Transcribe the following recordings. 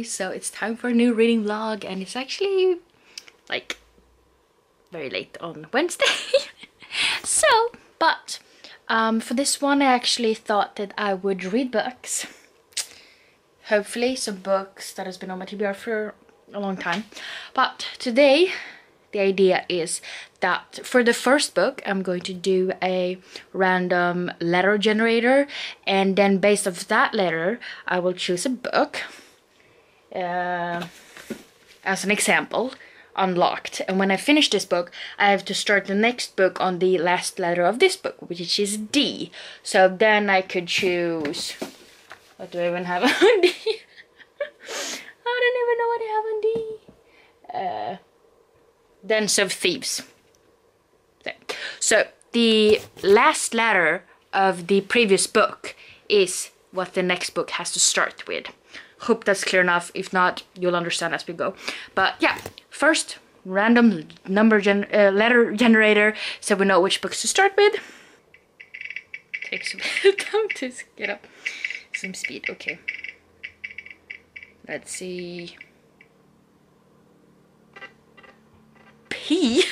guys, so it's time for a new reading vlog, and it's actually like very late on Wednesday. But for this one I actually thought that I would read books. Hopefully some books that has been on my TBR for a long time. But today the idea is that for the first book I'm going to do a random letter generator, and then based off that letter I will choose a book as an example, unlocked, and when I finish this book I have to start the next book on the last letter of this book, which is D. So then I could choose, what do I even have on D? I don't even know what I have on D. Dens of Thieves. There. So the last letter of the previous book is what the next book has to start with. Hope that's clear enough. If not, you'll understand as we go. But yeah, first random letter generator, so we know which books to start with. Takes a bit of time to get up some speed. Okay. Let's see. P?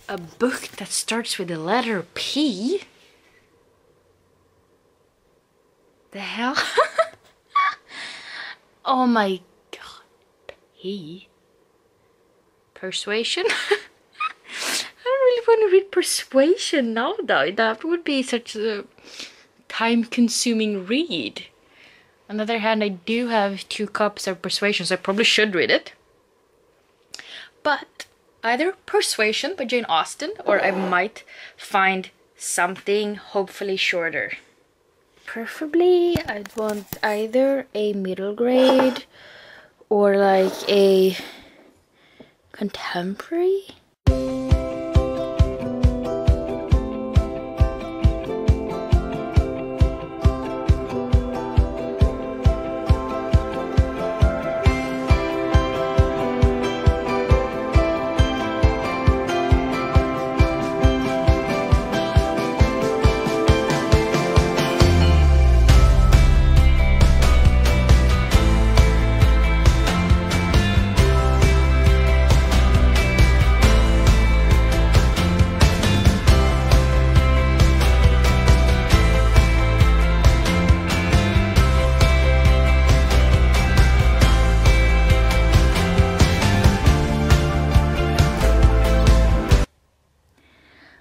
A book that starts with the letter P? The hell? Oh my god. P? Persuasion? I don't really want to read Persuasion now though. That would be such a time-consuming read. On the other hand, I do have 2 copies of Persuasion, so I probably should read it. But either Persuasion by Jane Austen, or I might find something hopefully shorter. Preferably, I'd want either a middle grade or like a contemporary.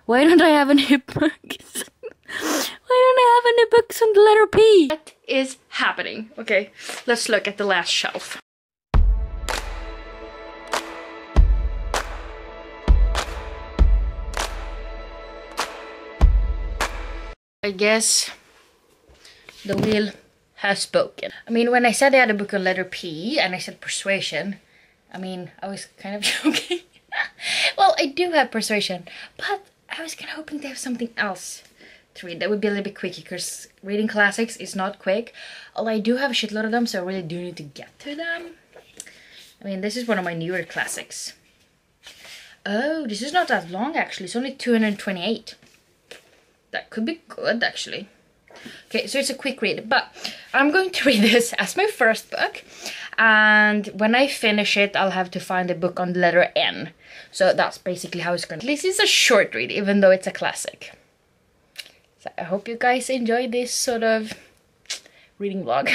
Why don't I have any books? Why don't I have any books on the letter P? What is happening? Okay, let's look at the last shelf. I guess the wheel has spoken. I mean, when I said I had a book on letter P and I said Persuasion, I mean, I was kind of joking. Well, I do have Persuasion, but I was kind of hoping to have something else to read that would be a little bit quicker, because reading classics is not quick. Although I do have a shitload of them, so I really do need to get to them. I mean, this is one of my newer classics. Oh, this is not that long actually. It's only 228. That could be good actually. Okay, so it's a quick read, but I'm going to read this as my first book, and when I finish it I'll have to find a book on the letter N. So that's basically how it's going to be. At least it's a short read, even though it's a classic. So I hope you guys enjoy this sort of reading vlog.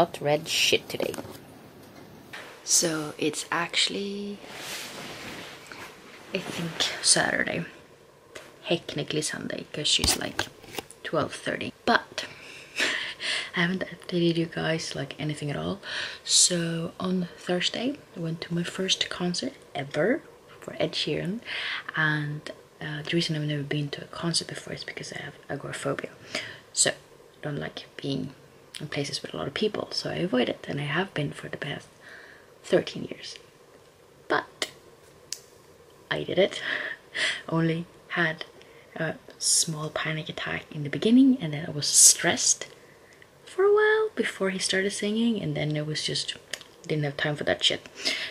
not read shit today. So it's actually, I think, Saturday. Technically Sunday, because she's like 12:30. But I haven't updated you guys like anything at all. So on Thursday, I went to my first concert ever for Ed Sheeran. And the reason I've never been to a concert before is because I have agoraphobia. So I don't like being in places with a lot of people. So I avoid it, and I have been for the past 13 years. But I did it. Only had a small panic attack in the beginning, and then I was stressed for a while before he started singing, and then it was just didn't have time for that shit.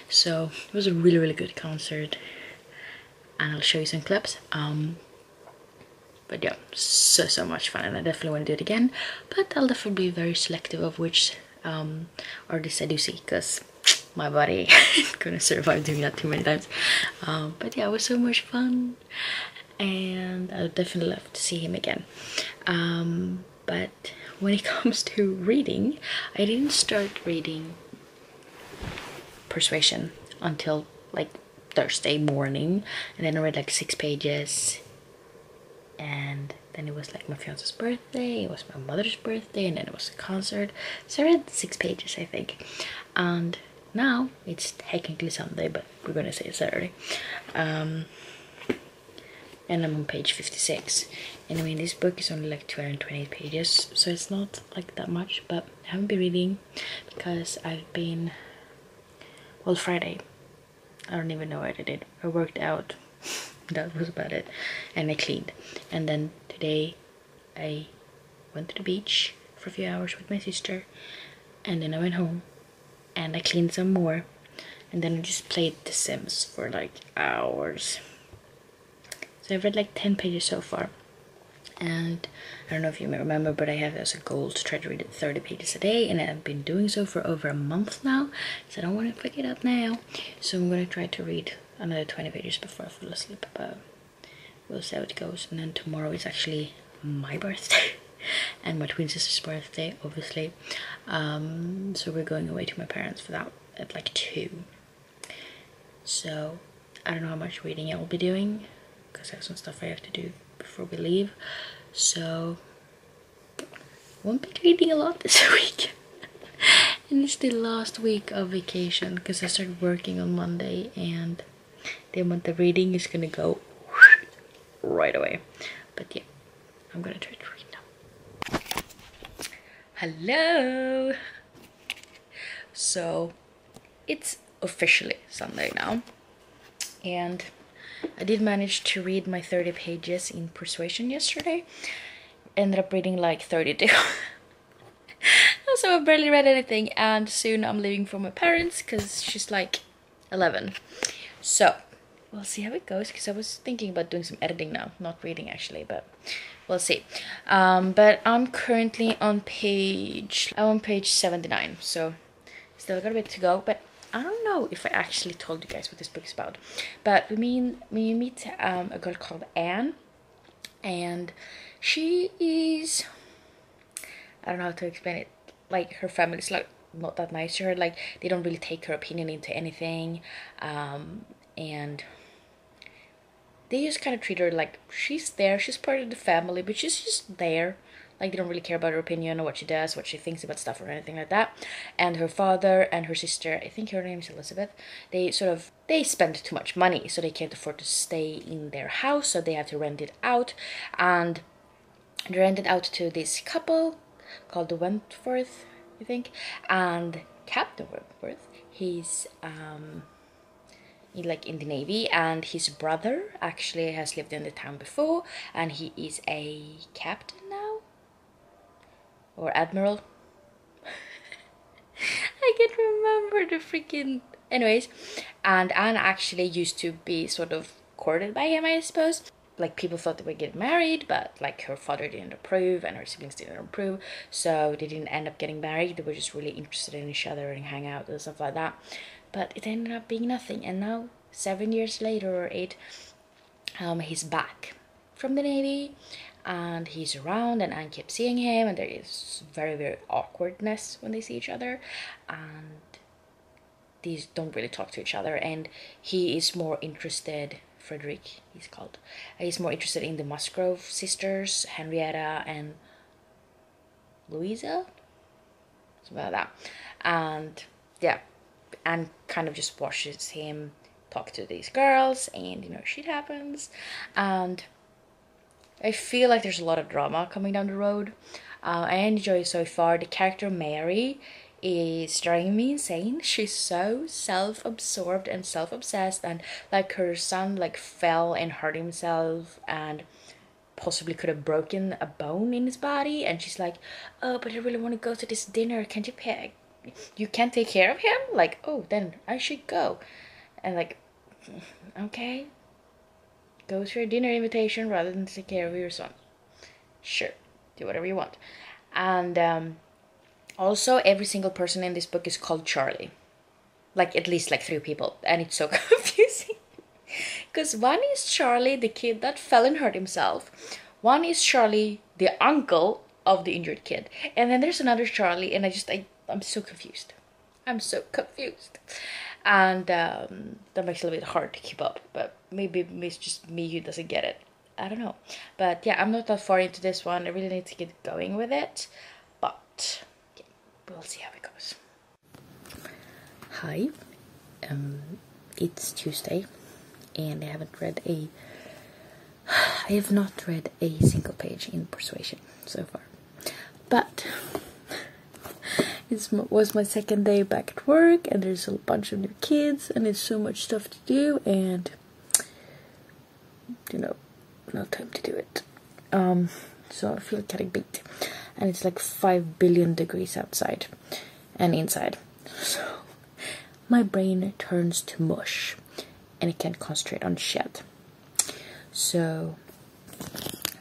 So it was a really good concert, and I'll show you some clips. But yeah, so much fun, and I definitely want to do it again, but I'll definitely be very selective of which artists I do see, because my body couldn't survive doing that too many times. But yeah, it was so much fun, and I would definitely love to see him again. But when it comes to reading, I didn't start reading Persuasion until like Thursday morning, and then I read like 6 pages, and then it was like my fiance's birthday, it was my mother's birthday, and then it was a concert. So I read 6 pages, I think. And now it's technically Sunday, but we're gonna say it's Saturday. And I'm on page 56, and I mean, this book is only like 228 pages, so it's not like that much. But I haven't been reading because I've been, well, Friday, I don't even know what I did. I worked out, that was about it, and I cleaned. And then today I went to the beach for a few hours with my sister, and then I went home and I cleaned some more, and then I just played The Sims for like hours. So I've read like 10 pages so far, and I don't know if you may remember, but I have as a goal to try to read 30 pages a day, and I've been doing so for over a month now, so I don't want to pick it up now. So I'm going to try to read another 20 pages before I fall asleep, but we'll see how it goes. And then tomorrow is actually my birthday and my twin sister's birthday, obviously. So we're going away to my parents for that at like 2. So I don't know how much reading I will be doing, because I have some stuff I have to do before we leave. So won't be reading a lot this week. And it's the last week of vacation, because I started working on Monday, and the amount of reading is gonna go right away. But yeah, I'm gonna try to read now. Hello! So it's officially Sunday now, and I did manage to read my 30 pages in Persuasion yesterday. Ended up reading like 32. So I barely read anything, and soon I'm leaving for my parents because she's like 11. So we'll see how it goes, because I was thinking about doing some editing now, not reading actually, but we'll see. But I'm currently on page 79, so still got a bit to go. But I don't know if I actually told you guys what this book is about, but we meet a girl called Anne, and she is, I don't know how to explain it, like her family's like not that nice to her, like they don't really take her opinion into anything, and they just kind of treat her like she's there, she's part of the family, but she's just there. Like, they don't really care about her opinion or what she does, what she thinks about stuff or anything like that. And her father and her sister, I think her name is Elizabeth, they spend too much money, so they can't afford to stay in their house, so they have to rent it out. And they rent it out to this couple called the Wentworth, I think. And Captain Wentworth, he's in the Navy, and his brother actually has lived in the town before, and he is a captain now, or admiral. I can't remember the freaking, anyways. And Anne actually used to be sort of courted by him, I suppose. Like, people thought they would get married, but like her father didn't approve and her siblings didn't approve, so they didn't end up getting married. They were just really interested in each other and hang out and stuff like that. But it ended up being nothing, and now 7 years later or 8, he's back from the Navy, and he's around, and Anne keeps seeing him, and there is very, very awkwardness when they see each other, and these don't really talk to each other, and he is more interested, Frederick he's called, he's more interested in the Musgrove sisters, Henrietta and Louisa, something like that. And yeah, and kind of just watches him talk to these girls, and you know, shit happens, and I feel like there's a lot of drama coming down the road. I enjoy it so far. The character Mary is driving me insane. She's so self-absorbed and self-obsessed, and like her son like fell and hurt himself and possibly could have broken a bone in his body, and she's like, oh, but I really want to go to this dinner, can't you pay, you can't take care of him? Like, oh, then I should go. And like, okay, go to your dinner invitation rather than take care of your son. Sure, do whatever you want. And also every single person in this book is called Charlie, like at least like 3 people, and it's so confusing. Because one is Charlie, the kid that fell and hurt himself. One is Charlie, the uncle of the injured kid. And then there's another Charlie, and I'm so confused. I'm so confused. And that makes it a little bit hard to keep up. But maybe it's just me who doesn't get it. I don't know. But yeah, I'm not that far into this one. I really need to get going with it. But yeah, we'll see how it goes. Hi. It's Tuesday. And I have not read a single page in Persuasion so far. But it was my second day back at work, and there's a bunch of new kids, and there's so much stuff to do, and you know, no time to do it. So I feel kind of beat, and it's like 5 billion degrees outside and inside, so my brain turns to mush. And I can't concentrate on shit. So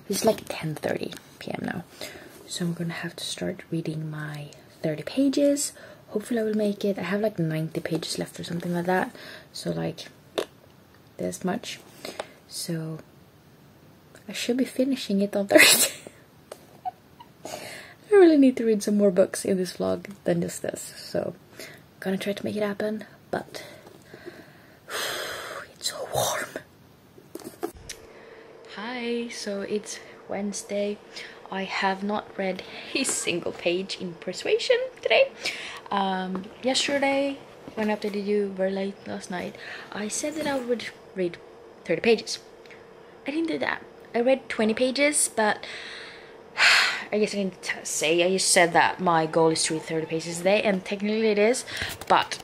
it's like 10:30 p.m. now. So I'm gonna have to start reading my 30 pages. Hopefully I will make it. I have like 90 pages left or something like that. So like this much. So I should be finishing it on Thursday. I really need to read some more books in this vlog than just this. So I'm gonna try to make it happen, but so warm. Hi, so it's Wednesday. I have not read a single page in Persuasion today. Yesterday, when I updated you very late last night, I said that I would read 30 pages. I didn't do that. I read 20 pages, but I guess I didn't say. I just said that my goal is to read 30 pages a day, and technically it is, but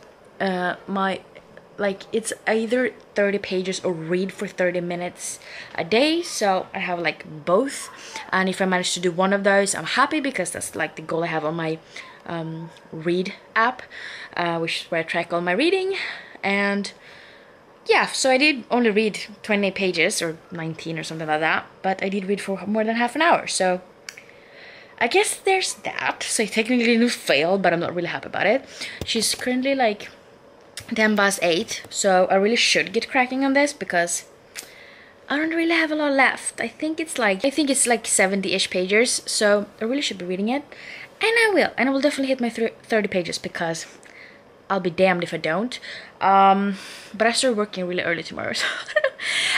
it's either 30 pages or read for 30 minutes a day, so I have like both, and if I manage to do one of those, I'm happy, because that's like the goal I have on my read app, which is where I track all my reading. And yeah, so I did only read 20 pages or 19 or something like that, but I did read for more than half an hour, so I guess there's that. So I technically didn't fail, but I'm not really happy about it. She's currently like 8:10, so I really should get cracking on this, because I don't really have a lot left. I think it's like 70-ish pages, so I really should be reading it, and I will definitely hit my 30 pages, because I'll be damned if I don't. But I start working really early tomorrow, so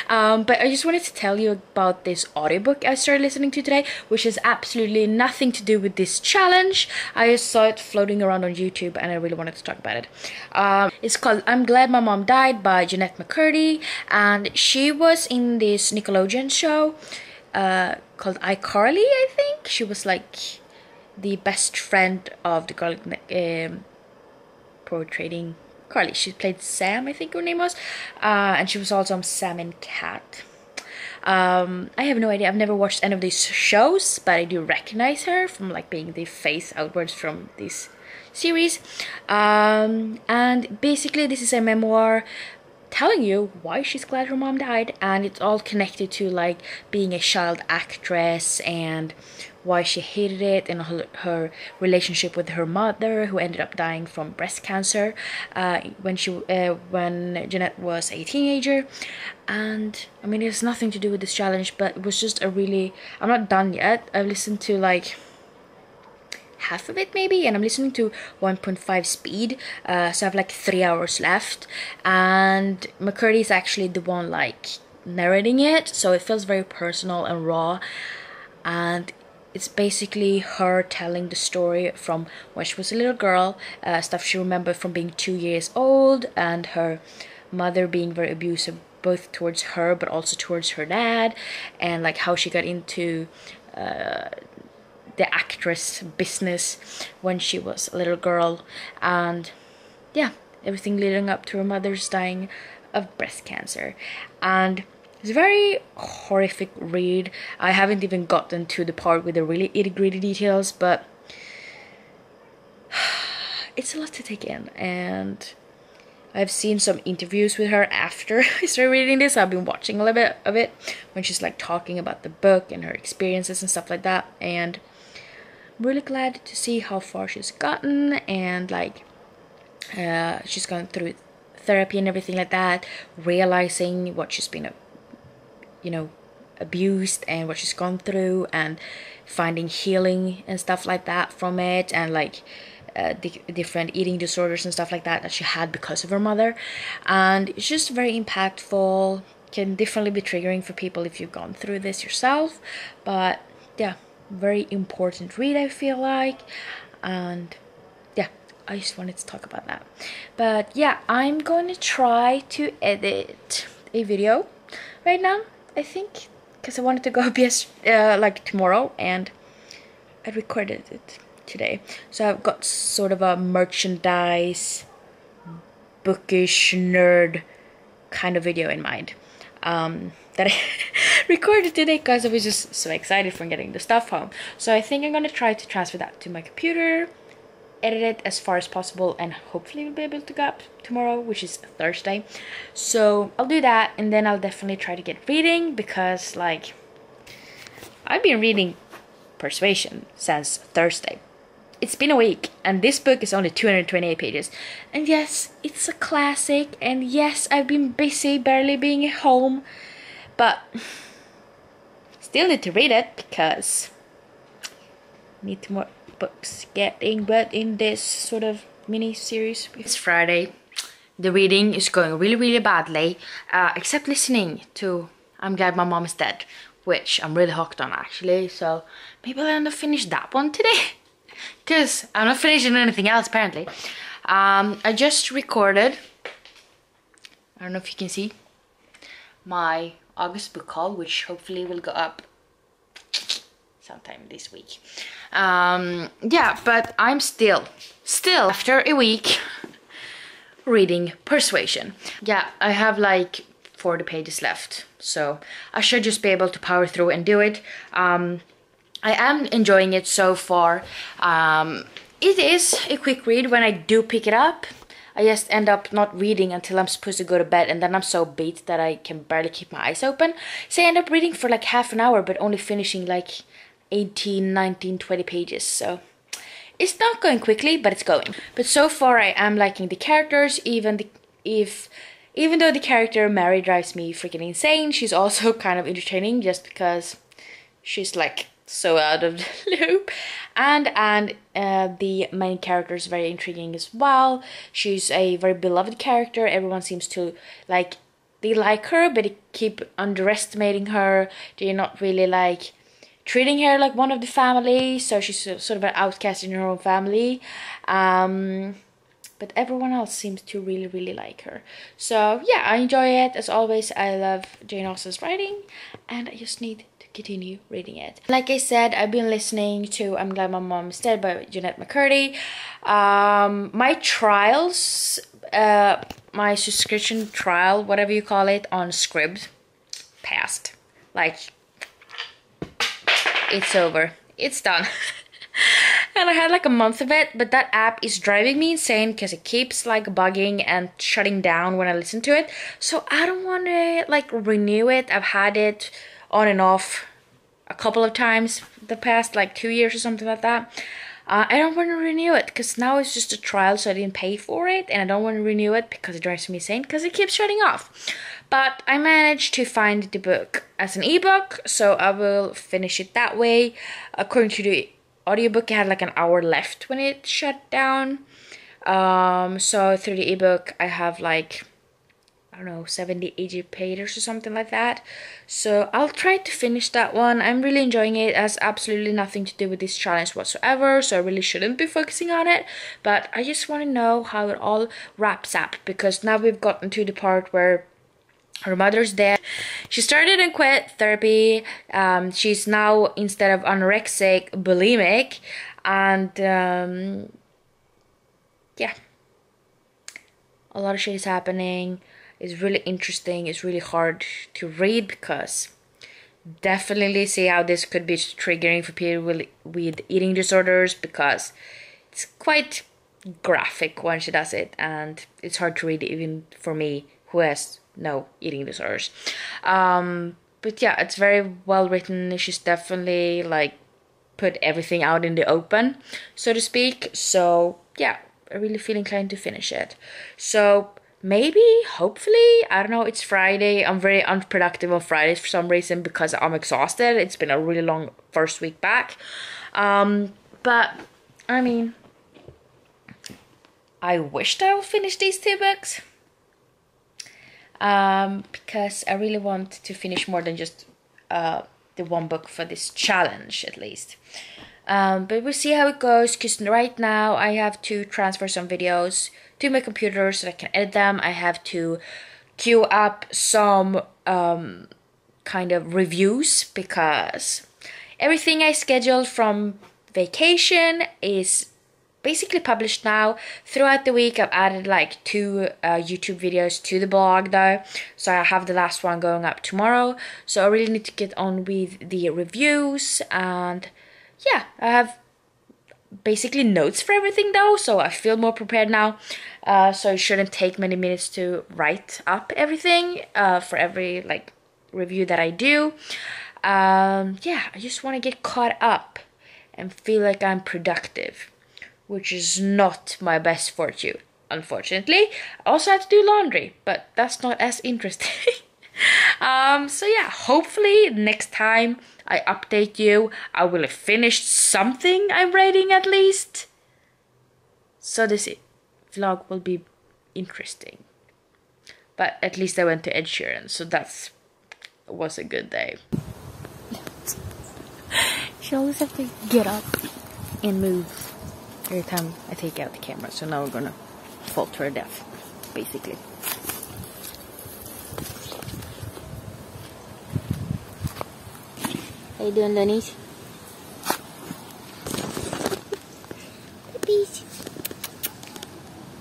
but I just wanted to tell you about this audiobook I started listening to today, which has absolutely nothing to do with this challenge. I just saw it floating around on YouTube, and I really wanted to talk about it. It's called I'm Glad My Mom Died by Jeanette McCurdy, and she was in this Nickelodeon show called iCarly, I think. She was like the best friend of the girl portraying Carly. She played Sam, I think her name was, and she was also on Sam and Cat. I have no idea. I've never watched any of these shows, but I do recognize her from like being the face outwards from this series. And basically, this is a memoir telling you why she's glad her mom died, and it's all connected to like being a child actress and why she hated it, and her relationship with her mother, who ended up dying from breast cancer when Jeanette was a teenager. And I mean, it has nothing to do with this challenge, but it was just a really, I'm not done yet. I've listened to like half of it maybe, and I'm listening to 1.5 speed, so I have like 3 hours left, and McCurdy is actually the one like narrating it, so it feels very personal and raw, and it's basically her telling the story from when she was a little girl, stuff she remembered from being 2 years old, and her mother being very abusive both towards her but also towards her dad, and like how she got into the actress business when she was a little girl, and yeah, everything leading up to her mother's dying of breast cancer. And it's a very horrific read. I haven't even gotten to the part with the really itty-gritty details, but it's a lot to take in, and I've seen some interviews with her after I started reading this. I've been watching a little bit of it when she's like talking about the book and her experiences and stuff like that, and I'm really glad to see how far she's gotten, and like she's gone through therapy and everything like that, realizing what she's been abused and what she's gone through, and finding healing and stuff like that from it, and like different eating disorders and stuff like that she had because of her mother. And it's just very impactful, can definitely be triggering for people if you've gone through this yourself, but yeah, very important read, I feel like. And yeah, I just wanted to talk about that. But yeah, I'm going to try to edit a video right now, I think, because I wanted to go up like tomorrow, and I recorded it today. So I've got sort of a merchandise, bookish, nerd kind of video in mind that I recorded today because I was just so excited from getting the stuff home. So I think I'm going to try to transfer that to my computer, edit it as far as possible, and hopefully we'll be able to go up tomorrow, which is Thursday. So I'll do that, and then I'll definitely try to get reading, because like I've been reading Persuasion since Thursday. It's been a week, and this book is only 228 pages. And yes, it's a classic, and yes, I've been busy barely being at home, but still need to read it because I need more books getting read in this sort of mini series. It's Friday. The reading is going really badly, except listening to I'm Glad My Mom Is Dead, which I'm really hooked on actually, so maybe I'll end up finish that one today, because I'm not finishing anything else apparently. I just recorded, I don't know if you can see, my August book haul, which hopefully will go up sometime this week. Yeah, but I'm still after a week reading Persuasion. Yeah, I have like 40 pages left, so I should just be able to power through and do it. I am enjoying it so far. It is a quick read when I do pick it up. I just end up not reading until I'm supposed to go to bed, and then I'm so beat that I can barely keep my eyes open. So I end up reading for like half an hour, but only finishing like 18, 19, 20 pages. So it's not going quickly, but it's going. But so far I am liking the characters, even though the character Mary drives me freaking insane. She's also kind of entertaining just because she's like so out of the loop, and the main character is very intriguing as well. She's a very beloved character. Everyone seems to like, they like her, but they keep underestimating her. They're not really like treating her like one of the family, so she's sort of an outcast in her own family. But everyone else seems to really like her. So yeah, I enjoy it. As always, I love Jane Austen's writing, and I just need to continue reading it. Like I said, I've been listening to I'm Glad My Mom Is Dead by Jeanette McCurdy. My trials, my subscription trial, whatever you call it, on Scribd passed. Like, it's over. It's done. And I had like a month of it, but that app is driving me insane because it keeps like bugging and shutting down when I listen to it. So I don't want to like renew it. I've had it on and off. a couple of times the past like 2 years or something like that. I don't want to renew it because now it's just a trial, so I didn't pay for it, and I don't want to renew it because it drives me insane because it keeps shutting off. But I managed to find the book as an ebook, so I will finish it that way. According to the audiobook, it had like an hour left when it shut down. So through the ebook, I have like, I don't know, 70, 80 pages or something like that. So I'll try to finish that one. I'm really enjoying it. It has absolutely nothing to do with this challenge whatsoever, so I really shouldn't be focusing on it. But I just want to know how it all wraps up, because now we've gotten to the part where her mother's dead. She started and quit therapy. She's now, instead of anorexic, bulimic. And yeah, a lot of shit is happening. It's really interesting. It's really hard to read because definitely see how this could be triggering for people with eating disorders, because it's quite graphic when she does it, and it's hard to read even for me who has no eating disorders. But yeah, it's very well written. She's definitely like put everything out in the open, so to speak. So yeah, I really feel inclined to finish it. So maybe, hopefully, I don't know, it's Friday. I'm very unproductive on Fridays for some reason because I'm exhausted. It's been a really long first week back. But I mean, I wished I would finish these 2 books. Because I really want to finish more than just the 1 book for this challenge, at least. But we'll see how it goes, because right now I have to transfer some videos to my computer so I can edit them. I have to queue up some kind of reviews, because everything I scheduled from vacation is basically published now. Throughout the week I've added like 2 YouTube videos to the blog though, so I have the last one going up tomorrow. So I really need to get on with the reviews, and yeah, I have basically notes for everything though, so I feel more prepared now. So it shouldn't take many minutes to write up everything for every like review that I do. Yeah, I just want to get caught up and feel like I'm productive, which is not my best fortune, unfortunately. I also have to do laundry, but that's not as interesting. So yeah, hopefully next time I update you, I will have finished something I'm writing at least. So this vlog will be interesting. But at least I went to Ed Sheeran, so that was a good day. She always have to get up and move every time I take out the camera, so now we're gonna fall to her death, basically. How you doing, Denise? Puppies.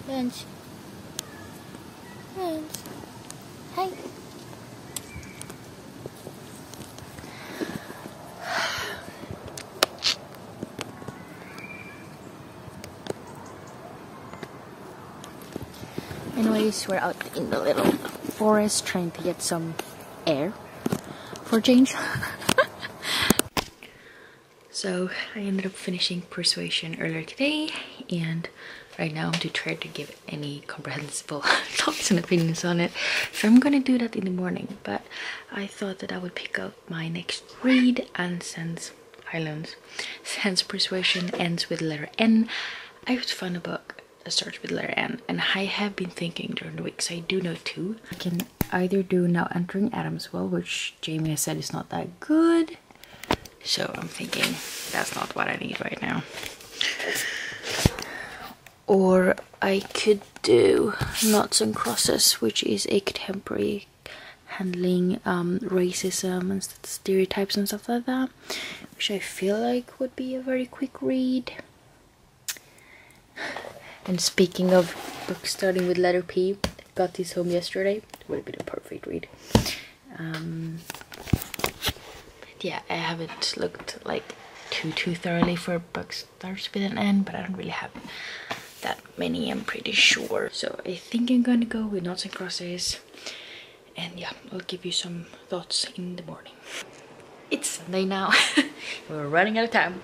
Lunch. Lunch. Hi. Anyways, we're out in the little forest trying to get some air for a change. So I ended up finishing Persuasion earlier today, and right now I'm too tired to give any comprehensible thoughts and opinions on it, so I'm gonna do that in the morning. But I thought that I would pick up my next read, and since Persuasion ends with the letter N, I would find a book that starts with the letter N, and I have been thinking during the week, so I do know 2. I can either do Now Entering Adamswell, which Jamie has said is not that good, so I'm thinking that's not what I need right now. Or I could do Knots and Crosses, which is a contemporary handling racism and stereotypes and stuff like that, which I feel like would be a very quick read. And speaking of books starting with letter P, got this home yesterday. It would be the perfect read. Yeah, I haven't looked like too thoroughly for books starts with an N, but I don't really have that many, I'm pretty sure. So I think I'm gonna go with Knots and Crosses, and yeah, I'll give you some thoughts in the morning. it's Sunday now. We're running out of time.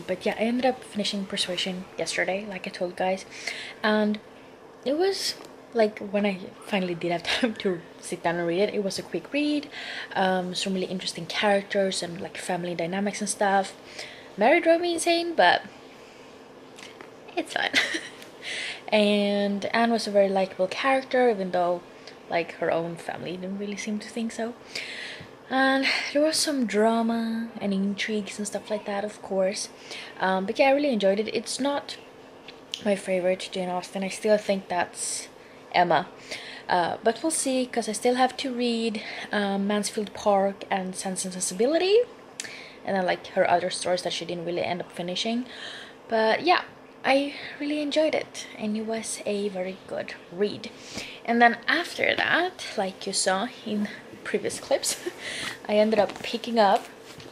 But yeah, I ended up finishing Persuasion yesterday, like I told guys, and it was like when I finally did have time to sit down and read it. It was a quick read. Some really interesting characters and like family dynamics and stuff. Mary drove me insane, but it's fine. And Anne was a very likable character, even though like her own family didn't really seem to think so. And there was some drama and intrigues and stuff like that, of course. But yeah, I really enjoyed it. It's not my favorite Jane Austen. I still think that's Emma. But we'll see, because I still have to read Mansfield Park and Sense and Sensibility. And then like her other stories that she didn't really end up finishing. But yeah, I really enjoyed it, and it was a very good read. And then after that, like you saw in previous clips, I ended up picking up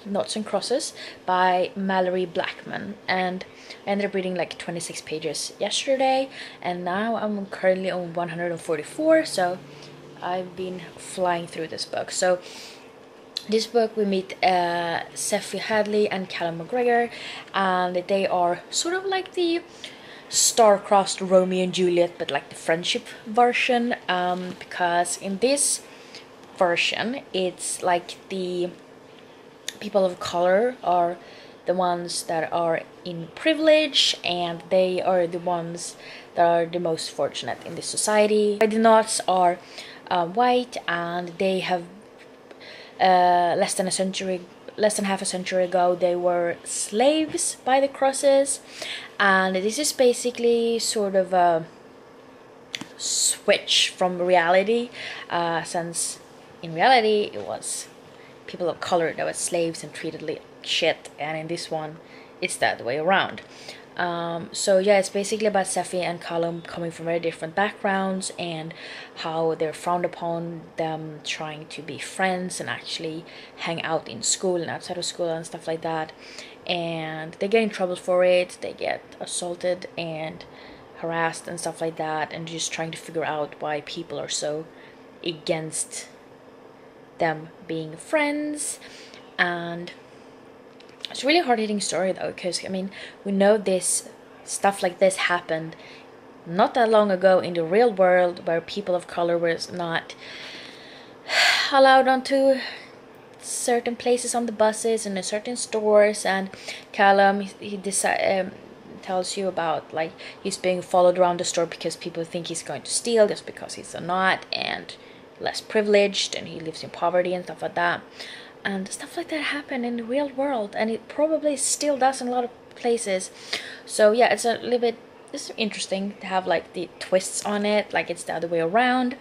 Noughts and Crosses by Mallory Blackman, and I ended up reading like 26 pages yesterday, and now I'm currently on 144, so I've been flying through this book. So this book we meet Sephy Hadley and Callum McGregor, and they are sort of like the star-crossed Romeo and Juliet, but like the friendship version, because in this version it's like the people of color are the ones that are in privilege, and they are the ones that are the most fortunate in this society. The Knots are white, and they have less than half a century ago they were slaves by the Crosses, and this is basically sort of a switch from reality, since in reality it was people of color that were slaves and treated like shit, and in this one it's the other way around. So yeah, it's basically about Sephy and Callum coming from very different backgrounds, and how they're frowned upon them trying to be friends and actually hang out in school and outside of school and stuff like that. And they get in trouble for it, they get assaulted and harassed and stuff like that, and just trying to figure out why people are so against them being friends. And it's a really hard-hitting story though, because I mean, we know this stuff like this happened not that long ago in the real world, where people of color was not allowed onto certain places on the buses and in certain stores. And Callum, he tells you about like he's being followed around the store because people think he's going to steal just because he's not and less privileged, and he lives in poverty and stuff like that. And stuff like that happened in the real world, and it probably still does in a lot of places. So yeah, it's a little bit, it's interesting to have like the twists on it, like it's the other way around.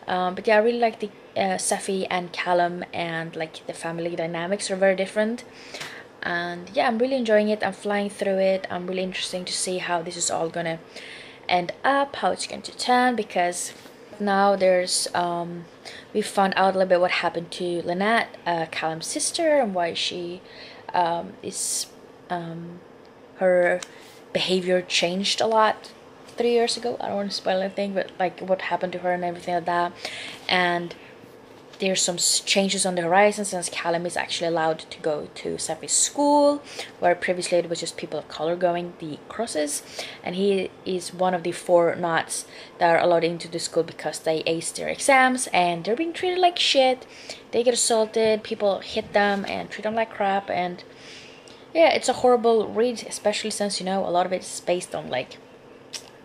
But yeah, I really like the Sephy and Callum, and like the family dynamics are very different. And yeah, I'm really enjoying it. I'm flying through it. I'm really interested to see how this is all gonna end up, how it's going to turn, because now there's we found out a little bit what happened to Lynette, Callum's sister, and why she is her behavior changed a lot 3 years ago. I don't want to spoil anything, but like what happened to her and everything like that. And there's some changes on the horizon, since Callum is actually allowed to go to Sephy's school, where previously it was just people of color going, the Crosses, and he is one of the 4 Knots that are allowed into the school because they aced their exams, and they're being treated like shit. They get assaulted, people hit them and treat them like crap, and yeah, it's a horrible read, especially since, you know, a lot of it is based on like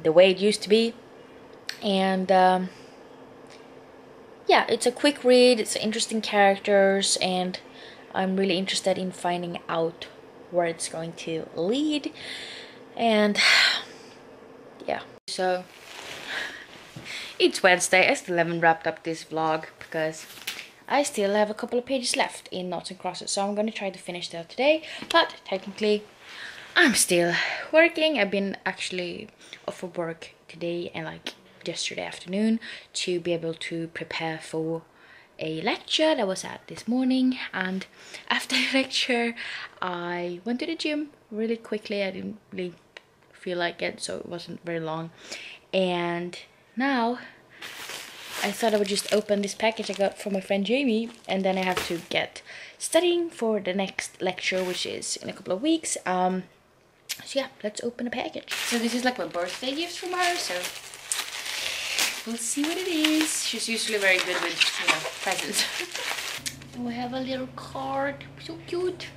the way it used to be. And yeah, it's a quick read, it's interesting characters, and I'm really interested in finding out where it's going to lead. And yeah, so it's Wednesday. I still haven't wrapped up this vlog because I still have a couple of pages left in Noughts and Crosses, so I'm gonna try to finish that today. But technically I'm still working. I've been actually off of work today and like yesterday afternoon to be able to prepare for a lecture that was at this morning. And after the lecture I went to the gym really quickly. I didn't really feel like it, so it wasn't very long. And now I thought I would just open this package I got from my friend Jamie, and then I have to get studying for the next lecture, which is in a couple of weeks. So yeah, let's open a package. So this is like my birthday gift from her, so we'll see what it is. She's usually very good with, you know, presents. And we have a little card, so cute.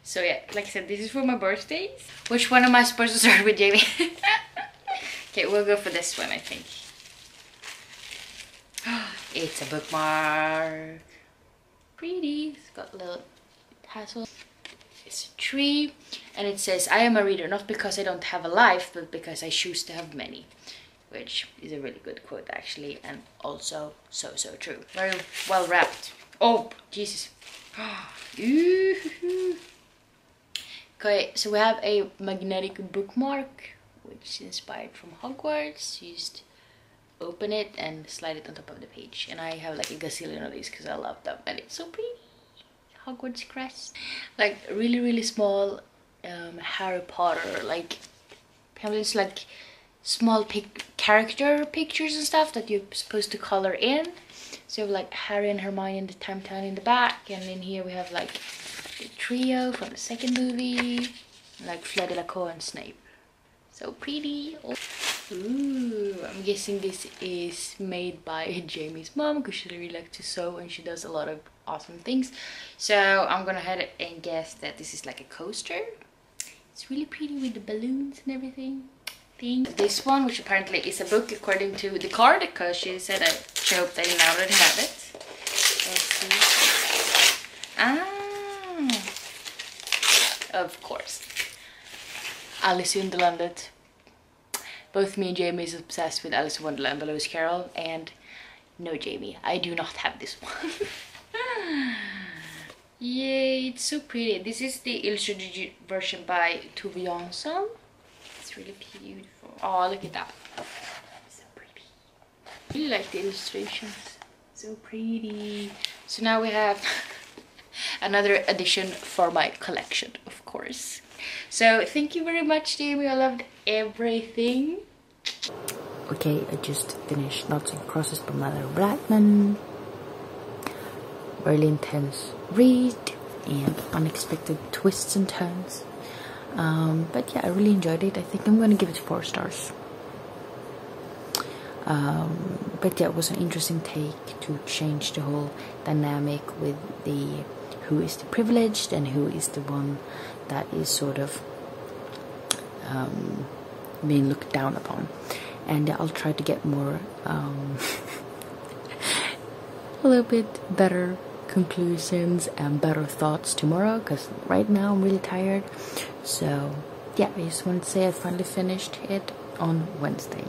So yeah, like I said, this is for my birthdays. Which one am I supposed to start with, Jamie? Okay, we'll go for this one, I think. It's a bookmark. Pretty. It's got a little tassel. It's a tree, and it says, "I am a reader, not because I don't have a life, but because I choose to have many." Which is a really good quote, actually, and also so true. Very well wrapped. Oh, Jesus. Okay, so we have a magnetic bookmark, which is inspired from Hogwarts. You just open it and slide it on top of the page. And I have like a gazillion of these because I love them, and it's so pretty. Hogwarts crest. Like really small Harry Potter, like it's like small character pictures and stuff that you're supposed to color in. So we have like Harry and Hermione and the Time Town in the back, and in here we have like the trio from the second movie, like Fleur Delacour and Snape. So pretty. Ooh, I'm guessing this is made by Jamie's mom because she really likes to sew and she does a lot of awesome things. So I'm gonna head and guess that this is like a coaster. It's really pretty with the balloons and everything. This one, which apparently is a book according to the card, because she said that she hoped I didn't already have it. Let's see. Ah, of course. Alice in Wonderland. Both me and Jamie is obsessed with Alice in Wonderland by Lewis Carroll, and no, Jamie, I do not have this one. Yay, it's so pretty. This is the illustrated version by Tove Jansson. It's really beautiful. Oh, look at that. So pretty. I really like the illustrations. So pretty. So now we have another addition for my collection, of course. So thank you very much, Jamie. I loved everything. Okay, I just finished Noughts and Crosses by Mallory Blackman. Really intense read and unexpected twists and turns. But yeah, I really enjoyed it. I think I'm gonna give it 4 stars. But yeah, it was an interesting take to change the whole dynamic with the who is the privileged and who is the one that is sort of being looked down upon. And I'll try to get more a little bit better conclusions and better thoughts tomorrow, because right now I'm really tired. So yeah, I just wanted to say I finally finished it on Wednesday.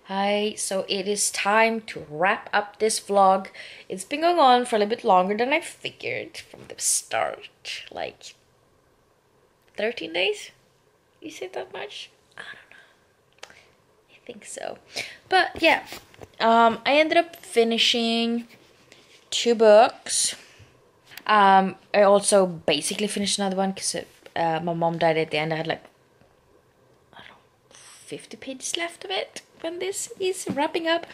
Hi, so it is time to wrap up this vlog. It's been going on for a little bit longer than I figured from the start. Like 13 days? Is it that much? I don't know. I think so. But yeah, I ended up finishing 2 books. I also basically finished another one because my mom died at the end. I had like, I don't know, 50 pages left of it when this is wrapping up.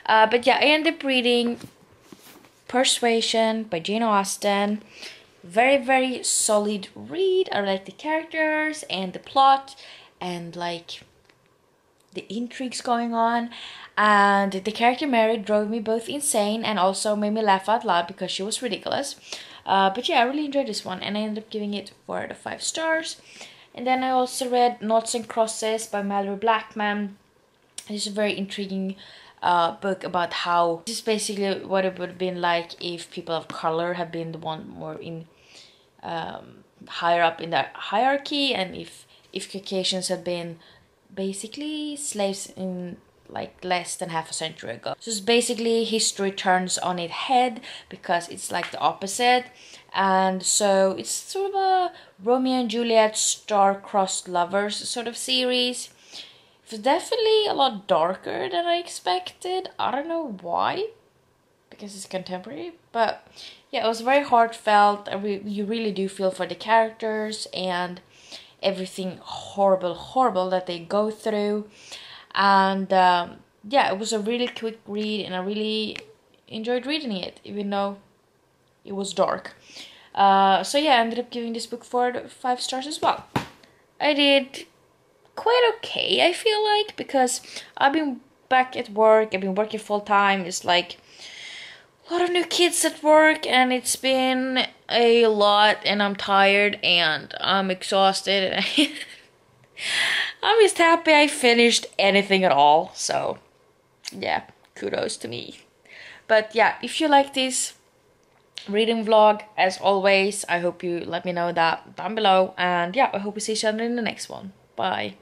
But yeah, I ended up reading Persuasion by Jane Austen. Very solid read. I like the characters and the plot and like the intrigues going on, and the character Mary drove me both insane and also made me laugh out loud because she was ridiculous. But yeah, I really enjoyed this one, and I ended up giving it 4 out of 5 stars. And then I also read Noughts and Crosses by Mallory Blackman. It's a very intriguing book about how this is basically what it would have been like if people of color had been the one more in higher up in the hierarchy, and if Caucasians had been basically slaves in like less than half a century ago. So it's basically history turns on its head because it's like the opposite. And so it's sort of a Romeo and Juliet star-crossed lovers sort of series. It's definitely a lot darker than I expected. I don't know why, because it's contemporary, but yeah, it was very heartfelt. You really do feel for the characters and everything horrible that they go through. And yeah, it was a really quick read, and I really enjoyed reading it, even though it was dark. So yeah, I ended up giving this book 5 stars as well. I did quite okay, I feel like, because I've been back at work, I've been working full time. It's like a lot of new kids at work, and it's been a lot, and I'm tired and I'm exhausted, and I'm just happy I finished anything at all. So yeah, kudos to me. But yeah, if you like this reading vlog, as always, I hope you let me know that down below, and yeah, I hope we see each other in the next one. Bye.